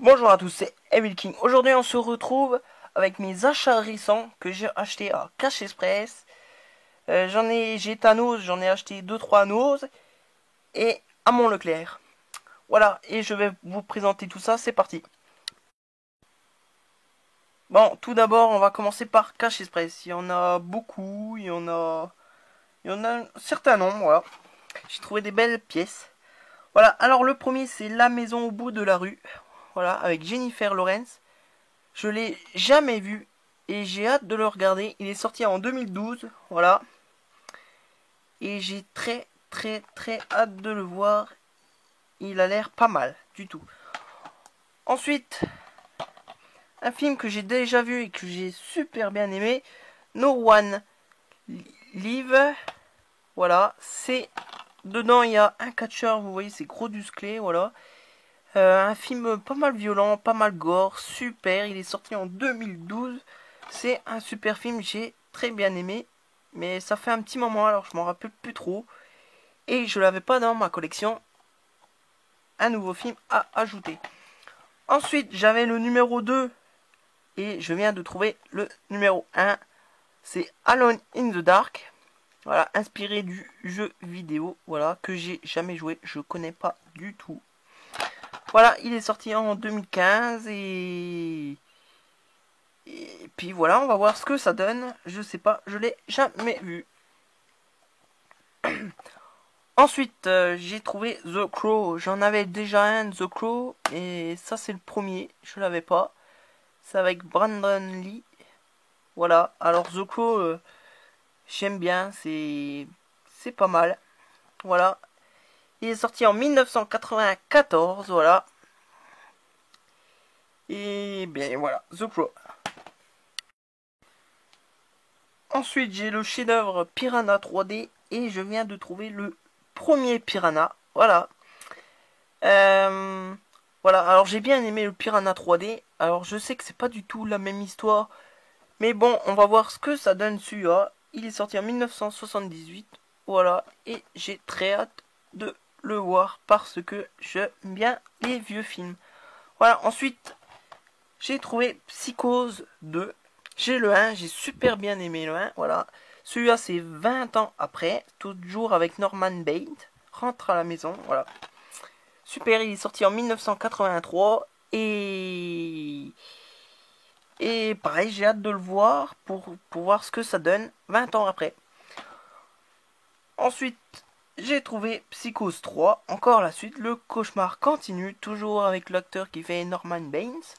Bonjour à tous, c'est Evil King. Aujourd'hui, on se retrouve avec mes achats récents que j'ai acheté à Cash Express. J'ai Thanos, j'en ai acheté 2-3 Nose et à Mont Leclerc. Voilà, et je vais vous présenter tout ça, c'est parti. Bon, tout d'abord, on va commencer par Cash Express. Il y en a beaucoup, il y en a un certain nombre, voilà. J'ai trouvé des belles pièces. Voilà, alors le premier, c'est La Maison au bout de la rue. Voilà, avec Jennifer Lawrence. Je l'ai jamais vu et j'ai hâte de le regarder. Il est sorti en 2012, voilà. Et j'ai très hâte de le voir. Il a l'air pas mal du tout. Ensuite, un film que j'ai déjà vu et que j'ai super bien aimé, No One Live. Voilà, c'est dedans il y a un catcheur, vous voyez, c'est gros musclé, voilà. Un film pas mal violent, pas mal gore, super. Il est sorti en 2012. C'est un super film, j'ai très bien aimé. Mais ça fait un petit moment, alors je m'en rappelle plus trop. Et je l'avais pas dans ma collection. Un nouveau film à ajouter. Ensuite, j'avais le numéro 2. Et je viens de trouver le numéro 1. C'est Alone in the Dark. Voilà, inspiré du jeu vidéo. Voilà, que j'ai jamais joué. Je connais pas du tout. Voilà, il est sorti en 2015 et puis voilà, on va voir ce que ça donne. Je sais pas, je l'ai jamais vu. Ensuite, j'ai trouvé The Crow. J'en avais déjà un, The Crow, et ça c'est le premier. Je l'avais pas. C'est avec Brandon Lee. Voilà. Alors The Crow, j'aime bien. C'est pas mal. Voilà. Il est sorti en 1994. Voilà. Et bien voilà, The Crow. Ensuite, j'ai le chef-d'œuvre Piranha 3D et je viens de trouver le premier Piranha. Voilà. Euh, voilà, alors j'ai bien aimé le Piranha 3D. Alors je sais que c'est pas du tout la même histoire. Mais bon, on va voir ce que ça donne celui-là. Il est sorti en 1978. Voilà, et j'ai très hâte de le voir parce que j'aime bien les vieux films. Voilà, ensuite, j'ai trouvé Psychose 2. J'ai le 1, j'ai super bien aimé le 1, voilà. Celui-là, c'est 20 ans après, toujours avec Norman Bates. Rentre à la maison, voilà. Super, il est sorti en 1983 et pareil, j'ai hâte de le voir pour voir ce que ça donne 20 ans après. Ensuite, j'ai trouvé Psychose 3, encore la suite, le cauchemar continue, toujours avec l'acteur qui fait Norman Bates.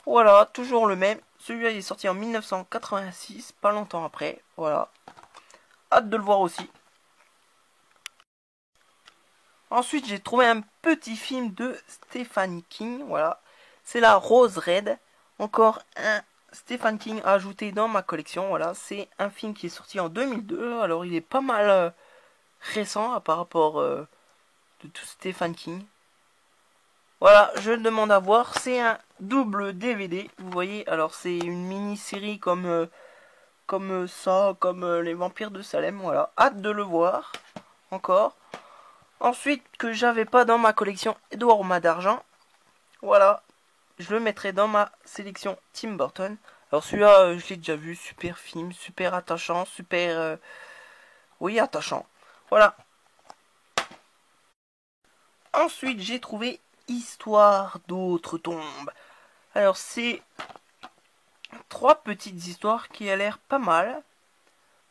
Voilà, toujours le même. Celui-là, il est sorti en 1986, pas longtemps après. Voilà. Hâte de le voir aussi. Ensuite, j'ai trouvé un petit film de Stephen King. Voilà. C'est la Rose Red. Encore un Stephen King ajouté dans ma collection. Voilà. C'est un film qui est sorti en 2002. Alors, il est pas mal récent par rapport de tout Stephen King. Voilà, je demande à voir. C'est un double DVD. Vous voyez, alors c'est une mini-série comme ça, comme les vampires de Salem. Voilà, hâte de le voir. Encore. Ensuite, que j'avais pas dans ma collection Edouard Main d'Argent. Voilà, je le mettrai dans ma sélection Tim Burton. Alors celui-là, je l'ai déjà vu. Super film, super attachant, super... oui, attachant. Voilà. Ensuite, j'ai trouvé Histoire d'autres tombes. Alors c'est trois petites histoires qui a l'air pas mal.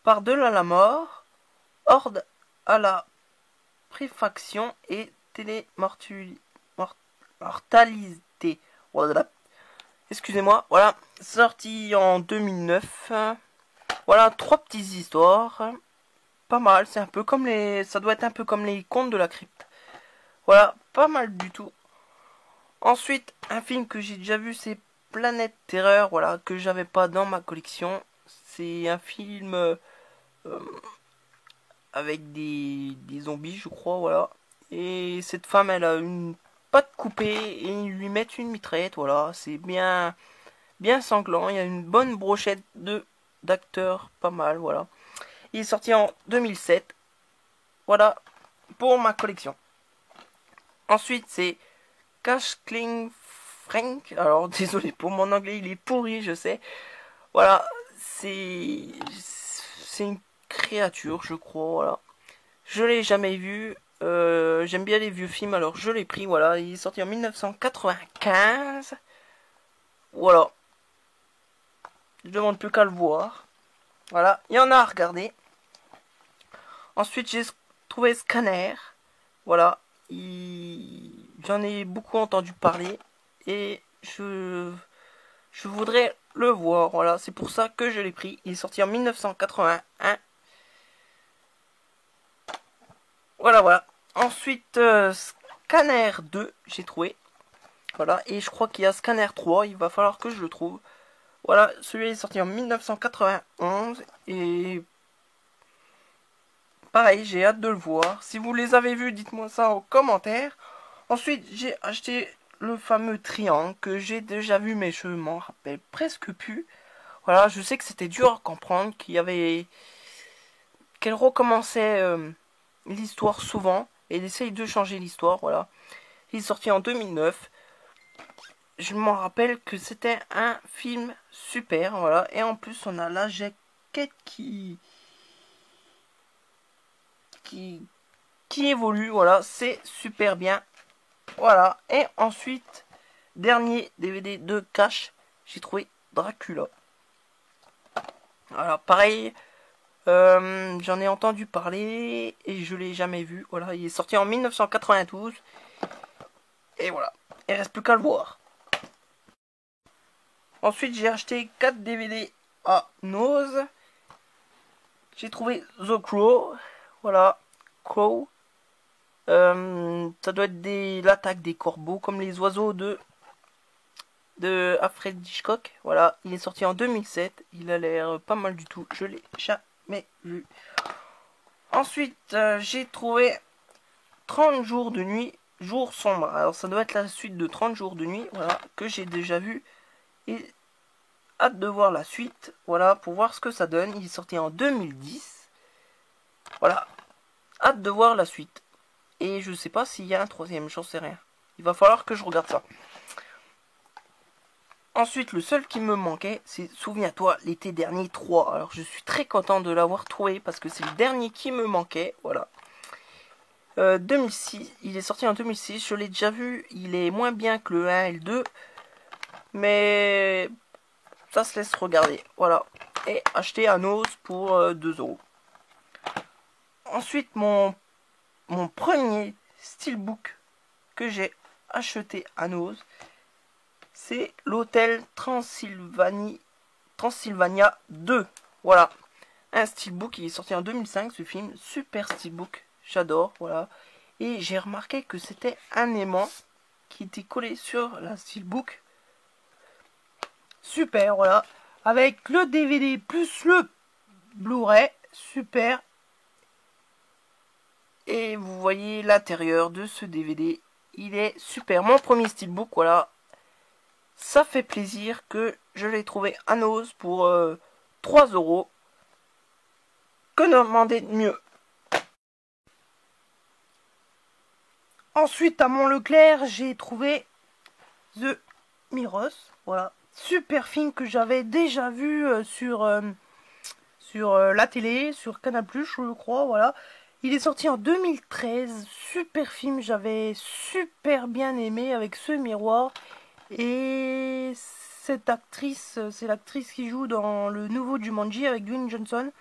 Par-delà la mort, Horde à la préfaction et télémortalité. Voilà. Excusez-moi, voilà, sorti en 2009. Voilà, trois petites histoires. Pas mal, c'est un peu comme les... Ça doit être un peu comme les contes de la crypte. Voilà, pas mal du tout. Ensuite, un film que j'ai déjà vu, c'est Planète Terreur, voilà, que j'avais pas dans ma collection. C'est un film avec des zombies, je crois, voilà. Et cette femme, elle a une patte coupée et ils lui mettent une mitraillette, voilà. C'est bien sanglant. Il y a une bonne brochette d'acteurs, pas mal, voilà. Il est sorti en 2007. Voilà pour ma collection. Ensuite, c'est Cash Cling Frank. Alors désolé pour mon anglais, il est pourri, je sais. Voilà, c'est une créature, je crois. Voilà, je l'ai jamais vu. J'aime bien les vieux films, alors je l'ai pris. Voilà, il est sorti en 1995. Voilà, je demande plus qu'à le voir. Voilà, il y en a à regarder. Ensuite, j'ai trouvé Scanner. Voilà, j'en ai beaucoup entendu parler et je voudrais le voir. Voilà, c'est pour ça que je l'ai pris. Il est sorti en 1981. Voilà, voilà. Ensuite, Scanner 2, j'ai trouvé. Voilà, et je crois qu'il y a Scanner 3. Il va falloir que je le trouve. Voilà, celui-là est sorti en 1991 et pareil, j'ai hâte de le voir. Si vous les avez vus, dites-moi ça en commentaire. Ensuite, j'ai acheté le fameux triangle que j'ai déjà vu, mais je m'en rappelle presque plus. Voilà, je sais que c'était dur à comprendre, qu'elle recommençait l'histoire souvent, et elle essaye de changer l'histoire, voilà. Il est sorti en 2009. Je m'en rappelle que c'était un film super, voilà. Et en plus, on a la jaquette qui évolue, voilà, c'est super bien. Voilà, et ensuite, dernier DVD de Cash, j'ai trouvé Dracula. Voilà, pareil, j'en ai entendu parler et je l'ai jamais vu. Voilà, il est sorti en 1992. Et voilà, il reste plus qu'à le voir. Ensuite, j'ai acheté 4 DVD à Nose. J'ai trouvé The Crow. Voilà, Crow. Ça doit être l'attaque des corbeaux, comme les oiseaux de Alfred Hitchcock. Voilà, il est sorti en 2007. Il a l'air pas mal du tout. Je l'ai jamais vu. Ensuite, j'ai trouvé 30 jours de nuit, jour sombre. Alors, ça doit être la suite de 30 jours de nuit, voilà, que j'ai déjà vu. Et hâte de voir la suite, voilà, pour voir ce que ça donne. Il est sorti en 2010. Voilà, hâte de voir la suite. Et je sais pas s'il y a un troisième, j'en sais rien. Il va falloir que je regarde ça. Ensuite, le seul qui me manquait, c'est Souviens-toi, l'été dernier 3. Alors, je suis très content de l'avoir trouvé parce que c'est le dernier qui me manquait. Voilà. 2006, il est sorti en 2006. Je l'ai déjà vu. Il est moins bien que le 1 et le 2. Mais ça se laisse regarder. Voilà. Et acheté à Nose pour 2 euros. Ensuite, mon premier steelbook que j'ai acheté à Nose, c'est l'hôtel Transylvania 2. Voilà, un steelbook, il est sorti en 2005, ce film, super steelbook, j'adore, voilà. Et j'ai remarqué que c'était un aimant qui était collé sur la steelbook. Super, voilà, avec le DVD plus le Blu-ray, super. Et vous voyez l'intérieur de ce DVD, il est super. Mon premier steelbook, voilà. Ça fait plaisir que je l'ai trouvé à Nose pour 3 euros. Que demander de mieux? Ensuite, à Mont-Leclerc, j'ai trouvé The Miros. Voilà. Super film que j'avais déjà vu sur la télé, sur Canal+, je crois, voilà. Il est sorti en 2013. Super film, j'avais super bien aimé avec ce miroir. Et cette actrice, c'est l'actrice qui joue dans le nouveau Jumanji avec Dwayne Johnson.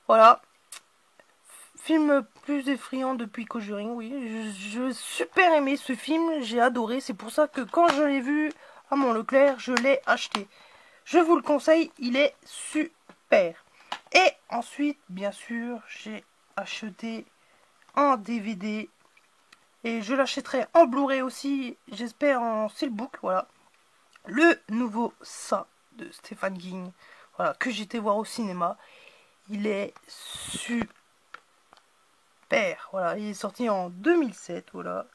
Voilà. Film plus effrayant depuis Conjuring, oui. Je super aimé ce film, j'ai adoré. C'est pour ça que quand je l'ai vu à Mont-Leclerc, je l'ai acheté. Je vous le conseille, il est super. Et ensuite, bien sûr, j'ai acheté un DVD. Et je l'achèterai en Blu-ray aussi, j'espère en steelbook, voilà. Le nouveau Ça de Stephen King, voilà, que j'étais voir au cinéma. Il est super, voilà. Il est sorti en 2007, voilà.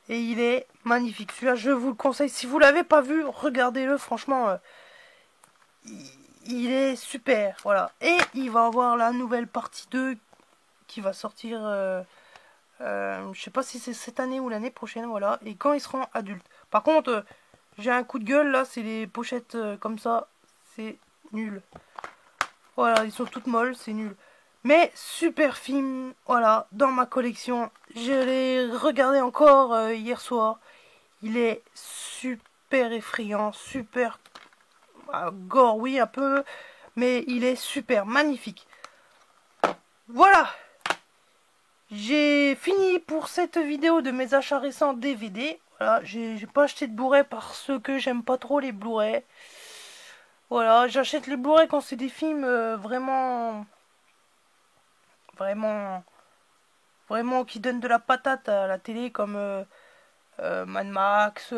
Et il est magnifique. Celui-là, je vous le conseille. Si vous l'avez pas vu, regardez-le. Franchement, il est super, voilà. Et il va avoir la nouvelle partie 2 qui va sortir... je sais pas si c'est cette année ou l'année prochaine, voilà. Et quand ils seront adultes. Par contre, J'ai un coup de gueule là, c'est les pochettes comme ça, c'est nul. Voilà, ils sont toutes molles, c'est nul. Mais super film, voilà, dans ma collection. Je l'ai regardé encore hier soir. Il est super effrayant, super gore, oui, un peu, mais il est super magnifique. Voilà, j'ai fini pour cette vidéo de mes achats récents DVD. Voilà, j'ai pas acheté de Blu-ray parce que j'aime pas trop les Blu-ray. Voilà, j'achète les Blu-ray quand c'est des films vraiment qui donnent de la patate à la télé, comme Mad Max.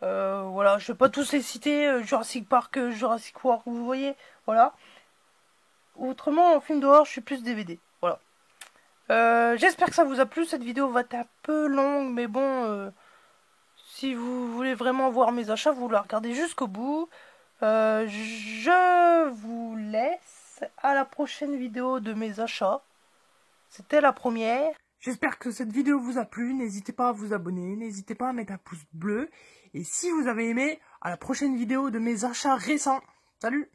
Voilà, je vais pas tous les citer, Jurassic Park, Jurassic World, vous voyez, voilà. Autrement, en film d'horreur, je suis plus DVD, voilà. J'espère que ça vous a plu, cette vidéo va être un peu longue, mais bon, si vous voulez vraiment voir mes achats, vous la regardez jusqu'au bout. Je vous laisse à la prochaine vidéo de mes achats. C'était la première. J'espère que cette vidéo vous a plu. N'hésitez pas à vous abonner. N'hésitez pas à mettre un pouce bleu. Et si vous avez aimé, à la prochaine vidéo de mes achats récents. Salut!